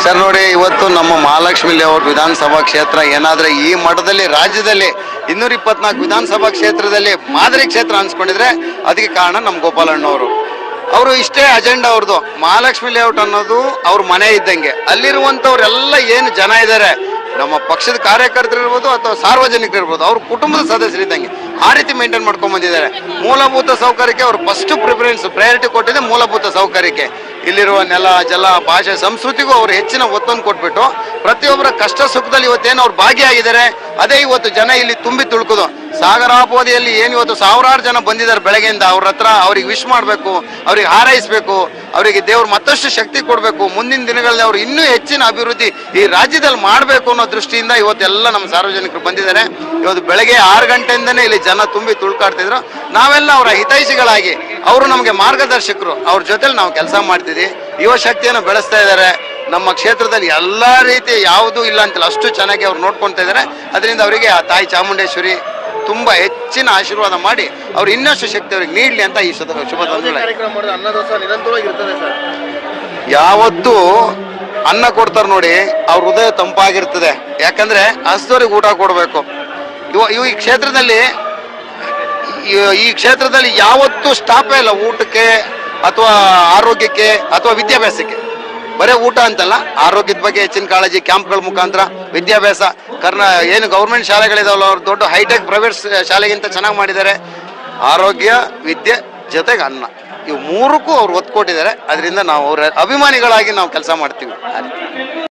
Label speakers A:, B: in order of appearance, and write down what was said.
A: Sir ನೋಡಿ, ಇವತ್ತು ನಮ್ಮ ಮಹಾಲಕ್ಷ್ಮಿ ಲೇಔಟ್ ವಿಧಾನಸಭಾ ಕ್ಷೇತ್ರ ಏನಾದ್ರೆ ಈ ಮಠದಲ್ಲಿ ರಾಜ್ಯದಲ್ಲಿ 224 ವಿಧಾನಸಭಾ ಕ್ಷೇತ್ರದಲ್ಲಿ ಮಾದರಿ ಕ್ಷೇತ್ರ ಅನ್ಸ್ಕೊಂಡಿದ್ರೆ ಅದಕ್ಕೆ ಕಾರಣ ನಮ್ಮ ಗೋಪಾಲಣ್ಣವರು. ಅವರು ಇಷ್ಟೇ ಅಜೆಂಡಾ ಅವ್ರದ್ದು. ಮಹಾಲಕ್ಷ್ಮಿ ಲೇಔಟ್ ಅನ್ನೋದು ಅವ್ರ ಮನೆ ಇದ್ದಂಗೆ. ಅಲ್ಲಿರುವಂಥವ್ರೆಲ್ಲ ಏನು ಜನ ಇದ್ದಾರೆ, ನಮ್ಮ ಪಕ್ಷದ ಕಾರ್ಯಕರ್ತರು ಇರ್ಬೋದು ಅಥವಾ ಸಾರ್ವಜನಿಕರು ಇರ್ಬೋದು, ಅವ್ರ ಕುಟುಂಬದ ಸದಸ್ಯರಿದ್ದಂಗೆ ಆ ರೀತಿ ಮೇಂಟೈನ್ ಮಾಡ್ಕೊಂಡ್ ಬಂದಿದ್ದಾರೆ. ಮೂಲಭೂತ ಸೌಕರ್ಯಕ್ಕೆ ಅವರು ಫಸ್ಟ್ ಪ್ರಯಾರಿಟಿ ಕೊಟ್ಟಿದೆ ಮೂಲಭೂತ ಸೌಕರ್ಯಕ್ಕೆ. ಇಲ್ಲಿರುವ ನೆಲ, ಜಲ, ಭಾಷೆ, ಸಂಸ್ಕೃತಿಗೂ ಅವರು ಹೆಚ್ಚಿನ ಒತ್ತನ್ನು ಕೊಟ್ಬಿಟ್ಟು ಪ್ರತಿಯೊಬ್ಬರ ಕಷ್ಟ ಸುಖದಲ್ಲಿ ಇವತ್ತೇನು ಅವ್ರು ಭಾಗಿಯಾಗಿದ್ದಾರೆ. ಅದೇ ಇವತ್ತು ಜನ ಇಲ್ಲಿ ತುಂಬಿ ತುಳುಕುದು. ಸಾಗರಾಪೋದಿಯಲ್ಲಿ ಏನು ಇವತ್ತು ಸಾವಿರಾರು ಜನ ಬಂದಿದ್ದಾರೆ ಬೆಳಗ್ಗೆಯಿಂದ. ಅವ್ರ ಹತ್ರ ಅವ್ರಿಗೆ ವಿಶ್ ಮಾಡಬೇಕು, ಅವ್ರಿಗೆ ಹಾರೈಸಬೇಕು, ಅವರಿಗೆ ದೇವ್ರು ಮತ್ತಷ್ಟು ಶಕ್ತಿ ಕೊಡಬೇಕು. ಮುಂದಿನ ದಿನಗಳಲ್ಲಿ ಅವರು ಇನ್ನೂ ಹೆಚ್ಚಿನ ಅಭಿವೃದ್ಧಿ ಈ ರಾಜ್ಯದಲ್ಲಿ ಮಾಡಬೇಕು ಅನ್ನೋ ದೃಷ್ಟಿಯಿಂದ ಇವತ್ತೆಲ್ಲ ನಮ್ಮ ಸಾರ್ವಜನಿಕರು ಬಂದಿದ್ದಾರೆ. ಇವತ್ತು ಬೆಳಗ್ಗೆ 6 ಗಂಟೆಯಿಂದನೇ ಇಲ್ಲಿ ಜನ ತುಂಬಿ ತುಳ್ಕಾಡ್ತಿದ್ರು. ನಾವೆಲ್ಲ ಅವರ ಹಿತೈಷಿಗಳಾಗಿ, ಅವರು ನಮಗೆ ಮಾರ್ಗದರ್ಶಕರು, ಅವ್ರ ಜೊತೆಲಿ ನಾವು ಕೆಲಸ ಮಾಡ್ತಿದ್ವಿ. ಯುವ ಶಕ್ತಿಯನ್ನು ಬೆಳೆಸ್ತಾ ಇದ್ದಾರೆ. ನಮ್ಮ ಕ್ಷೇತ್ರದಲ್ಲಿ ಎಲ್ಲ ರೀತಿ ಯಾವುದೂ ಇಲ್ಲ ಅಂತಲ್ಲ, ಅಷ್ಟು ಚೆನ್ನಾಗಿ ಅವ್ರು ನೋಡ್ಕೊಳ್ತಾ ಇದ್ದಾರೆ. ಅದರಿಂದ ಅವರಿಗೆ ಆ ತಾಯಿ ಚಾಮುಂಡೇಶ್ವರಿ ತುಂಬಾ ಹೆಚ್ಚಿನ ಆಶೀರ್ವಾದ ಮಾಡಿ ಅವ್ರು ಇನ್ನಷ್ಟು ಶಕ್ತಿ ಅವ್ರಿಗೆ ನೀಡಲಿ ಅಂತ ಈ ಶುಭ ತಂದಿಲ್ಲ. ಯಾವತ್ತು ಅನ್ನ ಕೊಡ್ತಾರೆ ನೋಡಿ, ಅವ್ರ ಹೃದಯ ತಂಪಾಗಿರ್ತದೆ. ಯಾಕಂದ್ರೆ ಹಸಿದವ್ರಿಗೆ ಊಟ ಕೊಡಬೇಕು. ಈ ಕ್ಷೇತ್ರದಲ್ಲಿ ಯಾವತ್ತೂ ಸ್ಟಾಪೇ ಇಲ್ಲ ಊಟಕ್ಕೆ ಅಥವಾ ಆರೋಗ್ಯಕ್ಕೆ ಅಥವಾ ವಿದ್ಯಾಭ್ಯಾಸಕ್ಕೆ. ಬರೀ ಊಟ ಅಂತಲ್ಲ, ಆರೋಗ್ಯದ ಬಗ್ಗೆ ಹೆಚ್ಚಿನ ಕಾಳಜಿ, ಕ್ಯಾಂಪ್ಗಳ ಮುಖಾಂತರ ವಿದ್ಯಾಭ್ಯಾಸ. ಏನು ಗೌರ್ಮೆಂಟ್ ಶಾಲೆಗಳಿದಾವಲ್ಲ, ಅವ್ರು ದೊಡ್ಡ ಹೈಟೆಕ್ ಪ್ರೈವೇಟ್ ಶಾಲೆಗಿಂತ ಚೆನ್ನಾಗಿ ಮಾಡಿದ್ದಾರೆ. ಆರೋಗ್ಯ, ವಿದ್ಯೆ ಜೊತೆಗೆ ಅನ್ನ, ಇವು ಮೂರಕ್ಕೂ ಅವ್ರು ಒತ್ತು ಕೊಟ್ಟಿದ್ದಾರೆ. ಅದರಿಂದ ನಾವು ಅವ್ರ ಅಭಿಮಾನಿಗಳಾಗಿ ನಾವು ಕೆಲಸ ಮಾಡ್ತೀವಿ.